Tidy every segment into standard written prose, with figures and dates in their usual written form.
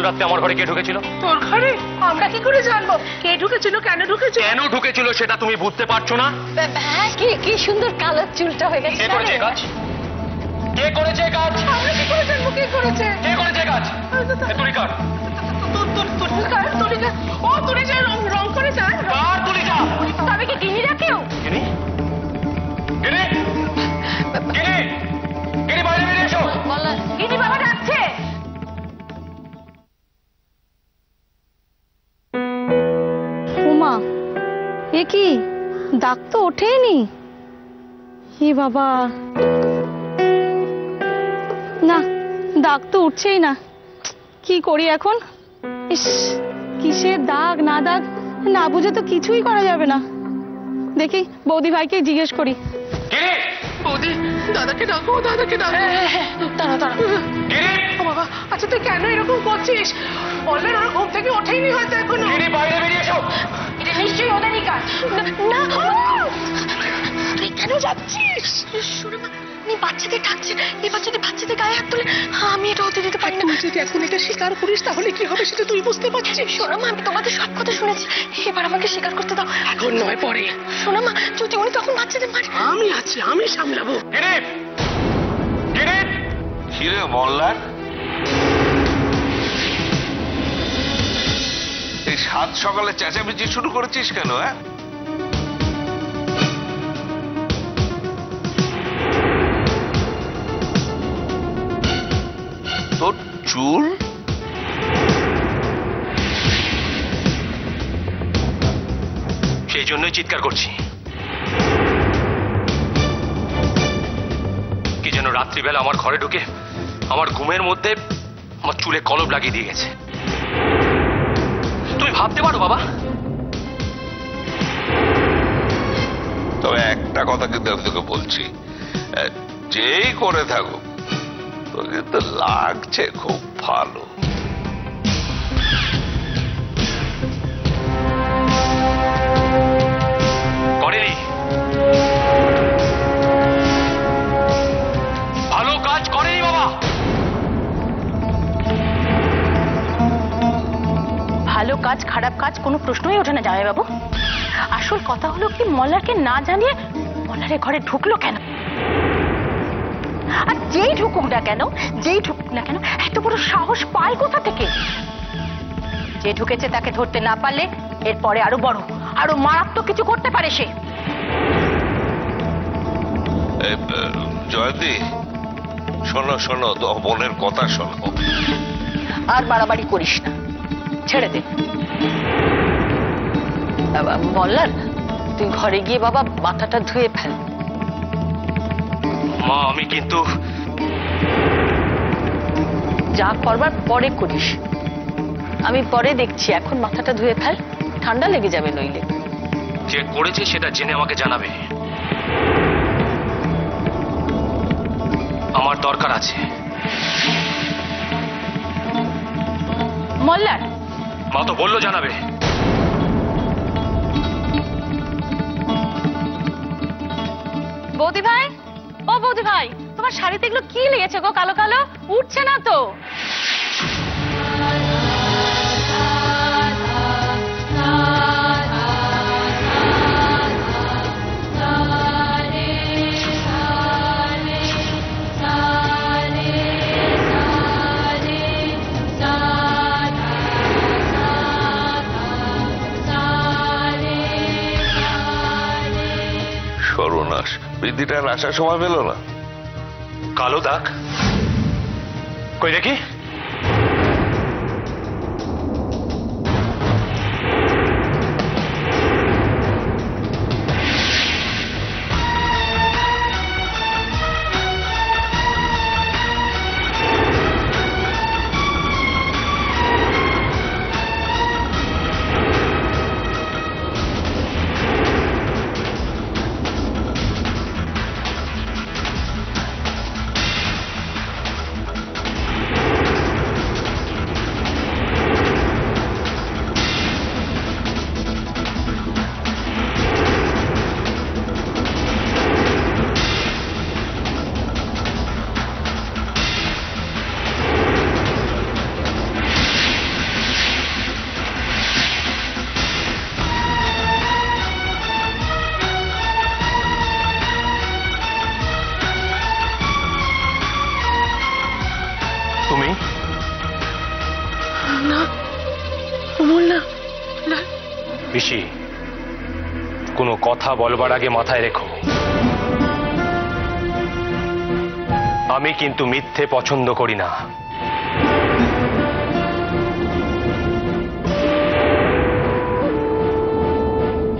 রাতে আমার ঘরে কে ঢুকেছিল? তোর ঘরে? আমরা কি করে জানবো কে ঢুকেছিল, কেন ঢুকেছিল? কেন ঢুকেছিল সেটা তুমি বুঝতে পারছো না? হ্যাঁ, কি সুন্দর কালার চুলটা হয়ে গেছে। কে করেছে কাজ? কে করেছে কাজ? আমরা কি করে জানবো কে করেছে? কে করেছে কাজ? তুলিকার ও তুলে যায় রং করে যায়। কার তুলিকা? তবে কি গিনিরা কেউ? গিনি? গিনি? গিনি? গিনি বাইরে বেরিয়ে এসো। গিনি বাবা ডাকছে। উমা, এ কি দাগ তো ওঠেনি। হে বাবা, না দাগ তো উঠছেই না। কি করি এখন? ইস, কিসের দাগ না দাগ না বুঝে তো কিছুই করা যাবে না। দেখি বৌদি ভাইকে জিজ্ঞেস করি। গিনি? বৌদি, দাদাকে ডাকো, দাদাকে ডাকো। দাঁড়া দাঁড়া। গিনি? ও বাবা, আচ্ছা তুই কেন এরকম করছিস? বললেন ওরা ঘুম থেকে ওঠেইনি হয়তো এখনো। গিনি বাইরে বেরিয়ে এসো। এটা নিশ্চয়ই ওদেরই কাজ। না, তুই কেন যাচ্ছিস? শোনো মা, উনি বাচ্চাদের ডাকছে। এবার যদি বাচ্চাদের গায়ে হাত তুলে আমি এটা হতে দিতে পারি না। তুই যদি এখন এটা স্বীকার করিস তাহলে কি হবে সেটা তুই বুঝতে পারছিস? শোনো মা, আমি তোমাদের সব কথা শুনেছি। এবার আমাকে স্বীকার করতে দাও। এখন নয়, পরে। শোনো মা, যদি উনি তখন বাচ্চাদের মারে। আমি আছি, আমি সামলাবো। গিনি? গিনি? কিরে মল্লার, এই সাত সকালে চেঁচামেচি শুরু করেছিস কেন? তোর চুল সেই জন্যই চিৎকার করছি। কি যেন রাত্রিবেলা আমার ঘরে ঢুকে আমার ঘুমের মধ্যে আমার চুলে কলম লাগিয়ে দিয়ে গেছে। তুমি ভাবতে পারো বাবা? তবে একটা কথা কিন্তু আমি তোকে বলছি, যেই করে থাকুক তোর কিন্তু লাগছে খুব ভালো। করেনি, ভালো কাজ করেনি বাবা। ভালো কাজ খারাপ কাজ কোনো প্রশ্নই ওঠে না জামাইবাবু। আসল কথা হলো কি, মল্লারকে না জানিয়ে মল্লারের ঘরে ঢুকলো কেন? আর যেই ঢুকুক না কেন, এত বড় সাহস পায় কোথা থেকে? যে ঢুকেছে তাকে ধরতে না পারলে এরপরে আরো বড়, আরো মারাত্মক কিছু করতে পারে সে। জয়ন্তী, শোনো শোনো, তো বোনের কথা শোনো। আর বাড়াবাড়ি করিস না, ছেড়ে দে। মল্লার, তুই ঘরে গিয়ে বাবা মাথাটা ধুয়ে ফেল। মা, আমি কিন্তু যা করবার পরে করিস, আমি পরে দেখছি। এখন মাথাটা ধুয়ে ফেল, ঠান্ডা লেগে যাবে নইলে। যে করেছে সেটা জেনে আমাকে জানাবে। আমার দরকার আছে। মল্লার, মা তো বললো জানাবে। বৌদি ভাই, ও বৌদি ভাই, তোমার শাড়িতে এগুলো কি লেগেছে গো? কালো কালো উঠছে না তো? সর্বনাশ, বৃদ্ধিটার আসার সময় পেল না। কালো দাগ কই দেখি? কমল না না, পিসি, কোনো কথা বলবার আগে মাথায় রেখো, আমি কিন্তু মিথ্যে পছন্দ করি না।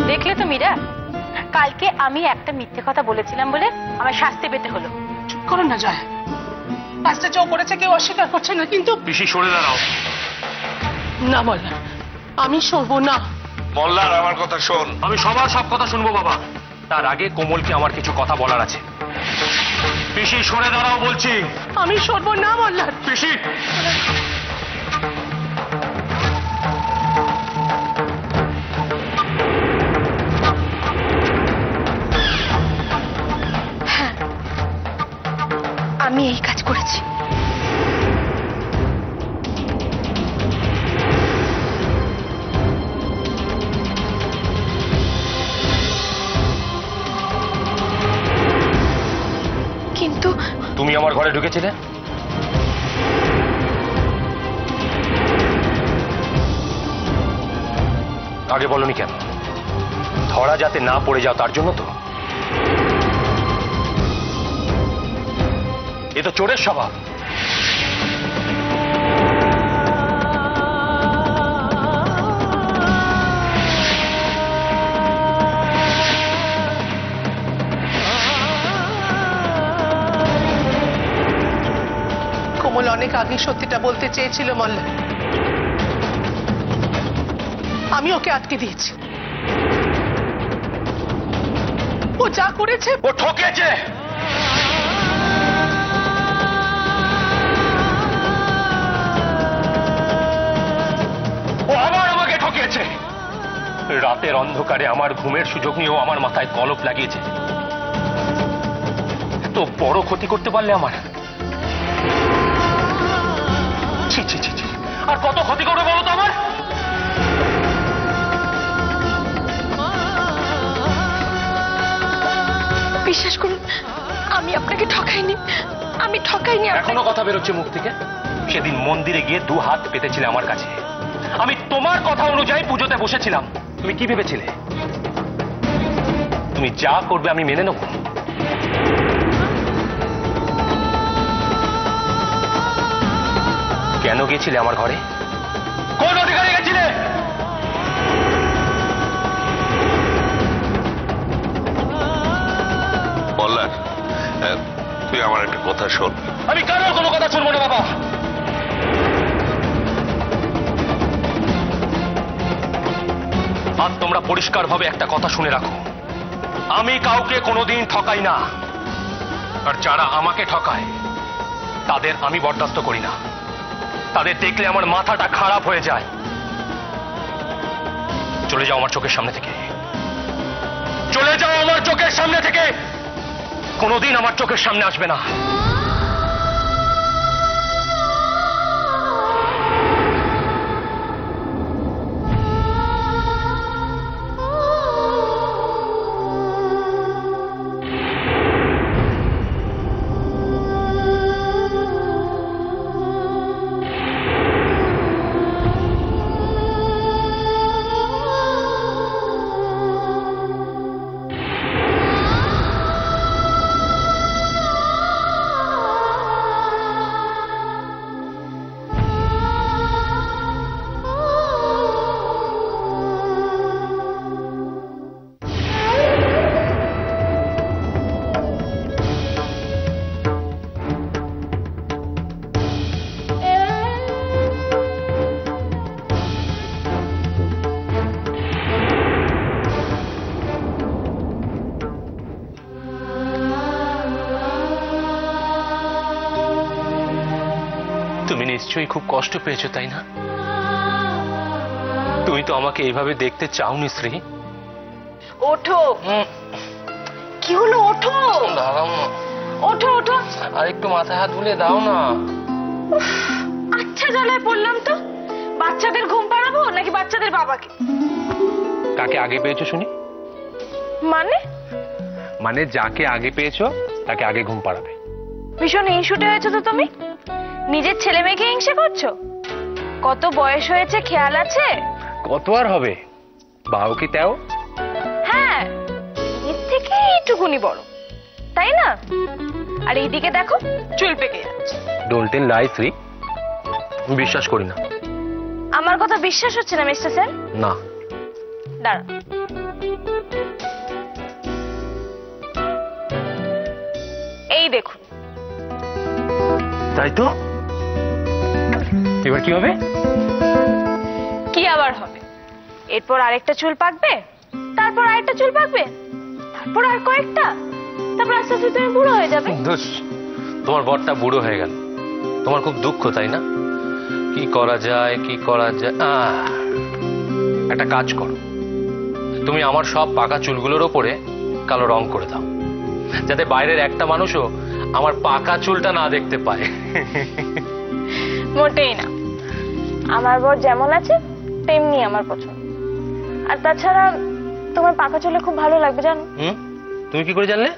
দেখলে তো মীরা, কালকে আমি একটা মিথ্যে কথা বলেছিলাম বলে আমার শাস্তি পেতে হলো। চুপ করো না জয়া, কাজটা চৌ করেছে কেউ অস্বীকার করছে না, কিন্তু পিসি সরে দাঁড়াও। না বললাম, আমি সরবো না। মল্লার আমার কথা শোন। আমি সবার সব কথা শুনবো বাবা, তার আগে কোমলকে আমার কিছু কথা বলার আছে। পিসি সরে দাঁড়াও বলছি। আমি সরবো না বললাম। পিসি, আমি এই কাজ করেছি। কিন্তু তুমি আমার ঘরে ঢুকেছিলে? আগে বলনি কেন? ধরা যাতে না পড়ে যাও তার জন্য তো? এ তো চোরের স্বভাব। কোমল অনেক আগে সত্যিটা বলতে চেয়েছিল মল্লা, আমি ওকে আটকে দিয়েছি। ও যা করেছে, ও ঠকেছে। ও আবার আমাকে ঠকিয়েছে। রাতের অন্ধকারে আমার ঘুমের সুযোগ নিয়েও আমার মাথায় কলপ লাগিয়েছে। তো বড় ক্ষতি করতে পারলে আমার। ছি ছি ছি ছি, আর কত ক্ষতি করবে বলো তো আমার? বিশ্বাস করুন, আমি আপনাকে ঠকাইনি, আমি ঠকাইনি। এখনো কথা বেরোচ্ছে মুখ থেকে। সেদিন মন্দিরে গিয়ে 2 হাত পেতেছিলে আমার কাছে, আমি তোমার কথা অনুযায়ী পুজোতে বসেছিলাম। তুমি কি ভেবেছিলে তুমি যা করবে আমি মেনে নেব? কেন গেছিলে আমার ঘরে? কোন অধিকারে গেছিলে? মল্লার, তুই আমার একটা কথা শোন। আমি কারোর কোনো কথা শুনবো না বাবা। আর তোমরা পরিষ্কারভাবে একটা কথা শুনে রাখো, আমি কাউকে কোনোদিন ঠকাই না। আর যারা আমাকে ঠকায় তাদের আমি বরদাস্ত করি না। তাদের দেখলে আমার মাথাটা খারাপ হয়ে যায়। চলে যাও আমার চোখের সামনে থেকে, চলে যাও আমার চোখের সামনে থেকে। কোনোদিন আমার চোখের সামনে আসবে না। তুমি নিশ্চয়ই খুব কষ্ট পেয়েছো, তাই না? তুমি তো আমাকে এইভাবে দেখতে চাওনি শ্রী। ওঠো। কি হলো? ওঠো, ওঠো ওঠো। আর একটু মাথায় হাত বুলিয়ে দাও না। আচ্ছা, জ্বালায় পড়লাম তো। বাচ্চাদের ঘুম পাড়াবো নাকি বাচ্চাদের বাবাকে? কাকে আগে পেয়েছো শুনি? মানে যাকে আগে পেয়েছো তাকে আগে ঘুম পাড়াবে। ভীষণ হিংসুটে হয়েছে তো তুমি। নিজের ছেলে মেয়েকে হিংসে করছো? কত বয়স হয়েছে খেয়াল আছে? কত আর হবে, বাউ কি তেও? হ্যাঁ, এর থেকে এইটুকুনি বড়, তাই না? আর এইদিকে দেখো, চুল পেকে যাচ্ছে। ডোন্ট টেল লাই শ্রী, বিশ্বাস করি না। আমার কথা বিশ্বাস হচ্ছে না মিস্টার সেন? না। দাঁড়া, এই দেখুন। তাই তো, এবার কি হবে? কি আবার হবে? এরপর আরেকটা চুল পাকবে, তারপর আরেকটা চুল পাকবে, তারপর আর কয়েকটা, তারপর আস্তে আস্তে তুমি বুড়ো হয়ে যাবে। ধুস, তোমার বরটা বুড়ো হয়ে গেল, তোমার খুব দুঃখ তাই না? কি করা যায়, কি করা যায়? একটা কাজ করো, তুমি আমার সব পাকা চুলগুলোর ওপরে কালো রং করে দাও, যাতে বাইরের একটা মানুষও আমার পাকা চুলটা না দেখতে পায়। মোটেই না, আমার বর যেমন আছে তেমনি আমার পছন্দ। আর তাছাড়া তোমার পাকা চুলে খুব ভালো লাগবে জানো। তুমি কি করে জানলে?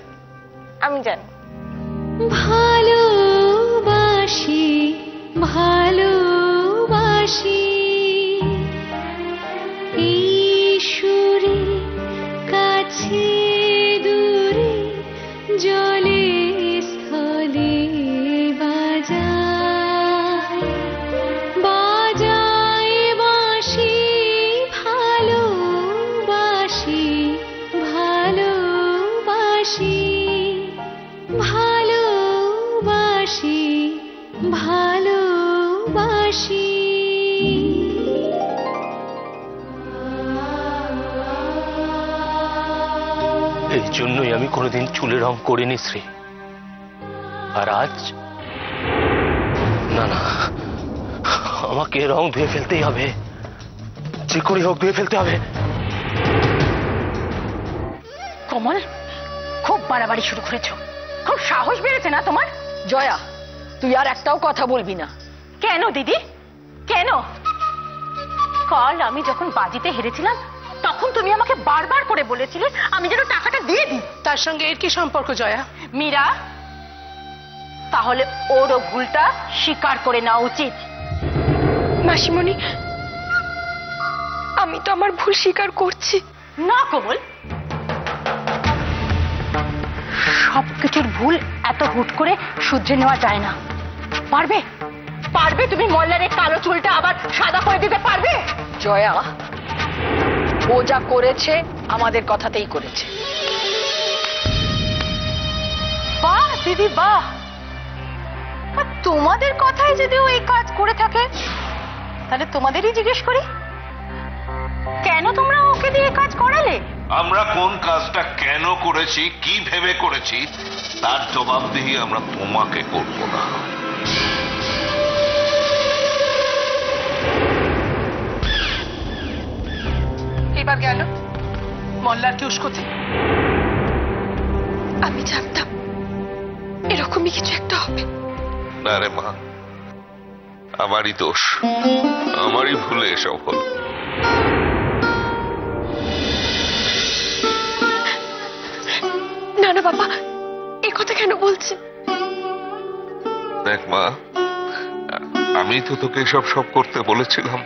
আমি জানি। ভালোবাসি ভালোবাসি ঈশ্বরে কাছে দূরে জলে স্থলে বাজায় বাজায় বাঁশি ভালোবাসি ভালোবাসি ভালোবাসি ভালোবাসি। এই জন্যই আমি কোনোদিন চুলে রং করিনি শ্রী। আর আজ না না, আমাকে রং ধুয়ে ফেলতেই হবে, যে করে হোক ধুয়ে ফেলতে হবে। কমল, খুব বাড়াবাড়ি শুরু করেছো, খুব সাহস বেড়েছে না তোমার? জয়া, তুই আর একটাও কথা বলবি না। কেন দিদি, কেন? কাল আমি যখন বাজিতে হেরেছিলাম তখন তুমি আমাকে বারবার করে বলেছিলে আমি যেন টাকাটা দিয়ে দিই। তার সঙ্গে এর কি সম্পর্ক জয়া? মীরা, তাহলে ওরও ভুলটা স্বীকার করে নেওয়া উচিত। মাসিমণি, আমি তো আমার ভুল স্বীকার করছি। না কমল, সবকিছুর ভুল এত হুট করে শুধরে নেওয়া যায় না। পারবে, পারবে তুমি মল্লারের কালো চুলটা আবার সাদা করে দিতে পারবে? জয়া, ও যা করেছে আমাদের কথাতেই করেছে। বাহ দিদি বাহ, আর তোমাদের কথায় যদি ও এই কাজ করে থাকে তাহলে তোমাদেরই জিজ্ঞেস করি, কেন তোমরা ওকে দিয়ে কাজ করালে? আমরা কোন কাজটা কেন করেছি, কি ভেবে করেছি, তার জবাবদিহি আমরা তোমাকে করব না। এবার গেল মল্লার কি উস্কোতে? আমি জানতাম এরকমই কিছু একটা হবে। না রে মা, আমারই দোষ, আমারই ভুলে এসব হল। না না বাবা, এ কথা কেন বলছেন? দেখ মা, আমি তো তোকে সব করতে বলেছিলাম,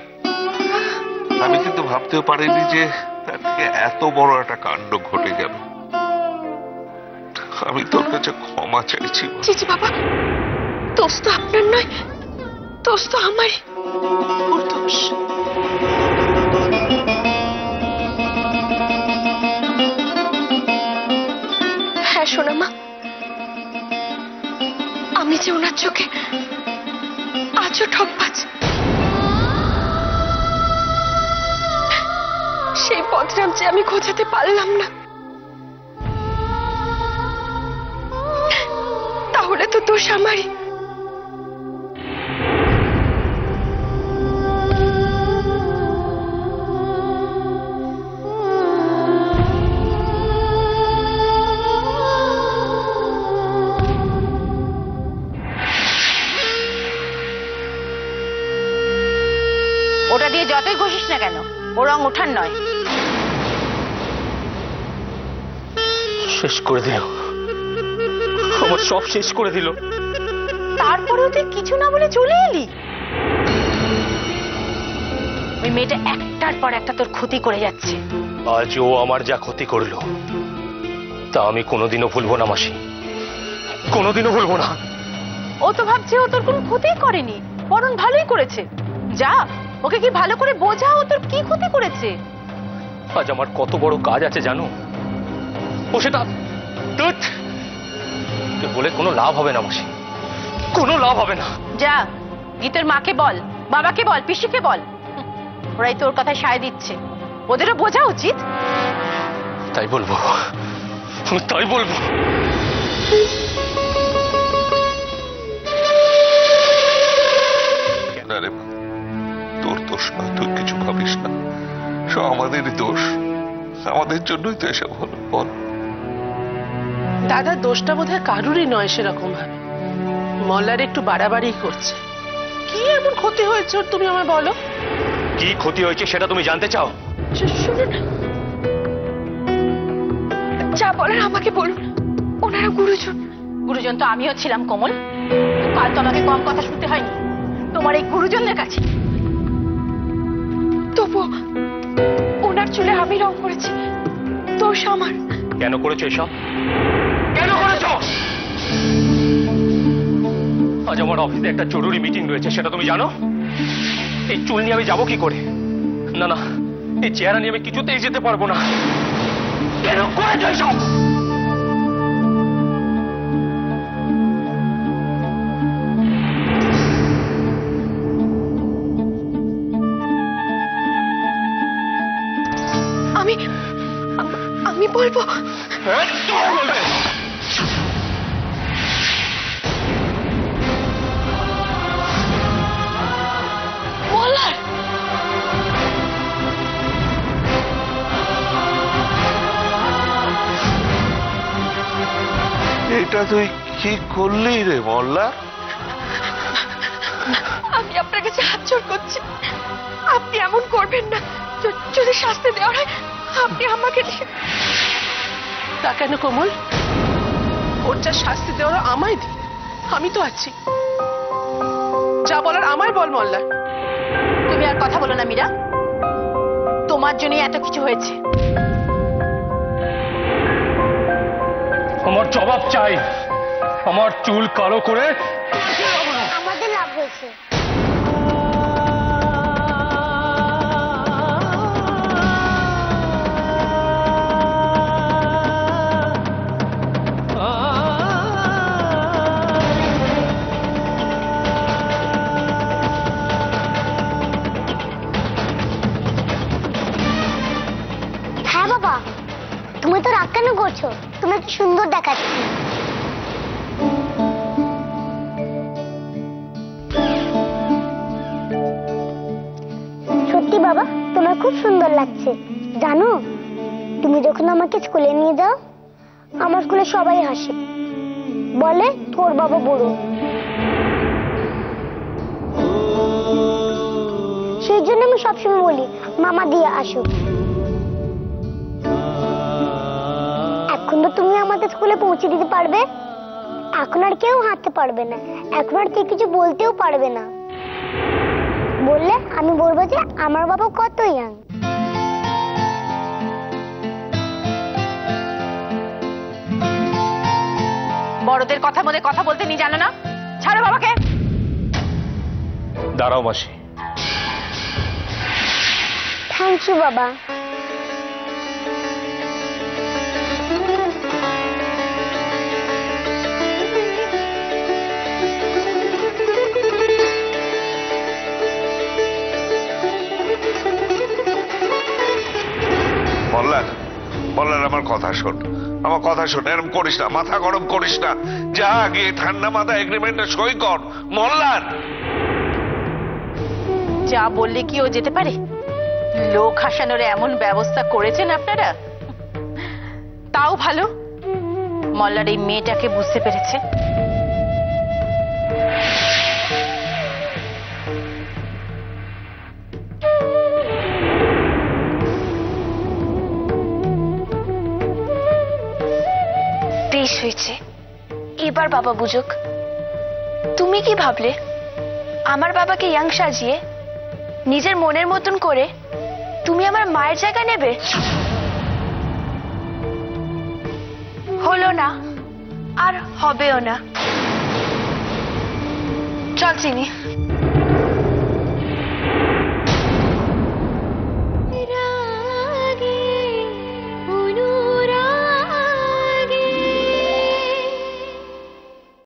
আমি কিন্তু ভাবতেও পারিনি যে তার থেকে এত বড় একটা কাণ্ড ঘটে যাবে। আমি তোর কাছে ক্ষমা চাইছি। চিচি বাবা, দোষ তো আপনার নয়, দোষ তো আমারই। ওর দোষ। হ্যাঁ সোনা মা, আমি যে ওনার চোখে আজও ঠকবাজ, সেই বদনাম যে আমি খোঁজাতে পারলাম না, তাহলে তো দোষ আমারই। ওটা দিয়ে যতই ঘষিস না কেন ও রং ওঠার নয়। শেষ করে দিল, আমার সব শেষ করে দিল। তারপরেও তুই কিছু না বলে চলে এলি। ওই মেয়েটা একটা একটার পর একটা তোর ক্ষতি করে যাচ্ছে। আজ ও আমার যা ক্ষতি করলো তা আমি কোনোদিনও ভুলবো না মাসি, কোনোদিনও ভুলবো না। ও তো ভাবছে ও তোর কোনো ক্ষতি করেনি, বরং ভালোই করেছে। যা ওকে কি ভালো করে বোঝা ও তোর কি ক্ষতি করেছে। আজ আমার কত বড় কাজ আছে জানো, ও সেটা বলে কোনো লাভ হবে না মাসি, কোনো লাভ হবে না। যা গীতের মাকে বল, বাবাকে বল, পিসিকে বল, ওরাই তোর কথায় সায় দিচ্ছে, ওদেরও বোঝা উচিত। তাই বলবো, তাই বলবো। না রে মা, তোর দোষ না, তুই কিছু ভাবিস না, সব আমাদেরই দোষ, আমাদের জন্যই তো এসব হলো। বল দাদার দোষটা বোধহয় কারুরই নয় সেরকম ভাবে, মল্লার একটু বাড়াবাড়ি করছে। কি এমন ক্ষতি হয়েছে ওর, তুমি আমায় বলো। কি ক্ষতি হয়েছে সেটা তুমি জানতে চাও? শুনুন, যা বলার আমাকে বলুন, ওনারা গুরুজন। গুরুজন তো আমিও ছিলাম কোমল, কাল তো আমাকে কম কথা শুনতে হয়নি তোমার এই গুরুজনদের কাছে। তবু ওনার চুলে আমি রং করেছি, দোষ আমার। কেন করেছো এসব, কেন করেছো? আজ আমার অফিসে একটা জরুরি মিটিং রয়েছে, সেটা তুমি জানো? এই চুল নিয়ে আমি যাবো কি করে? না না, এই চেহারা নিয়ে আমি কিছুতেই যেতে পারবো না। কেন করেছো এসব? আমি বলবো। হ্যাঁ, তুমি বলবে। মল্লার এটা তুই কি করলি রে মল্লা? আমি আপনার কাছে হাত জোড় করছি, আপনি এমন করবেন না। যদি শাস্তি দেওয়ার হয় আপনি আমাকে দিয়ে। তা কেন কোমল, ওর যা শাস্তি দেওয়ার আমায় দি, আমি তো আছি। যা বলার আমায় বল মল্লা। তুমি আর কথা বলো না মীরা, তোমার জন্যই এত কিছু হয়েছে। আমার জবাব চাই, আমার চুল কালো করে আমাদের লাভ হয়েছে। হ্যাঁ বাবা, তুমি তো রাগ কেন করছো? তুমি কি সুন্দর দেখাচ্ছি। সত্যি বাবা, তোমার খুব সুন্দর লাগছে। জানো, তুমি যখন আমাকে স্কুলে নিয়ে যাও, আমার স্কুলে সবাই হাসে, বলে তোর বাবা বুড়ো। সেই জন্য আমি সবসময় বলি মামা দিয়ে আসো। এখন তো তুমি আমাদের স্কুলে পৌঁছে দিতে পারবে, এখন আর কেউ হাঁটতে পারবে না, এখন আর কেউ কিছু বলতেও পারবে না। বললে আমি বলবো যে আমার বাবা কত ইয়াং। বড়দের কথা মধ্যে কথা বলতে নি জানো না? ছাড়ো বাবাকে। দাঁড়াও মাসি। থ্যাংক ইউ বাবা। মল্লার, মল্লার আমার কথা শোন, আমার কথা শোন, এরকম করিস না, মাথা গরম করিস না, যা গিয়ে ঠান্ডা মাথা এগ্রিমেন্টে সই কর। মল্লার, যা বললে কি ও যেতে পারে? লোক হাসানোর এমন ব্যবস্থা করেছেন আপনারা। তাও ভালো, মল্লার এই মেয়েটাকে বুঝতে পেরেছে। বেশ হয়েছে, এবার বাবা বুঝুক। তুমি কি ভাবলে আমার বাবাকে ইয়াং সাজিয়ে নিজের মনের মতন করে তুমি আমার মায়ের জায়গা নেবে? হলো না, আর হবেও না। চল চিনি।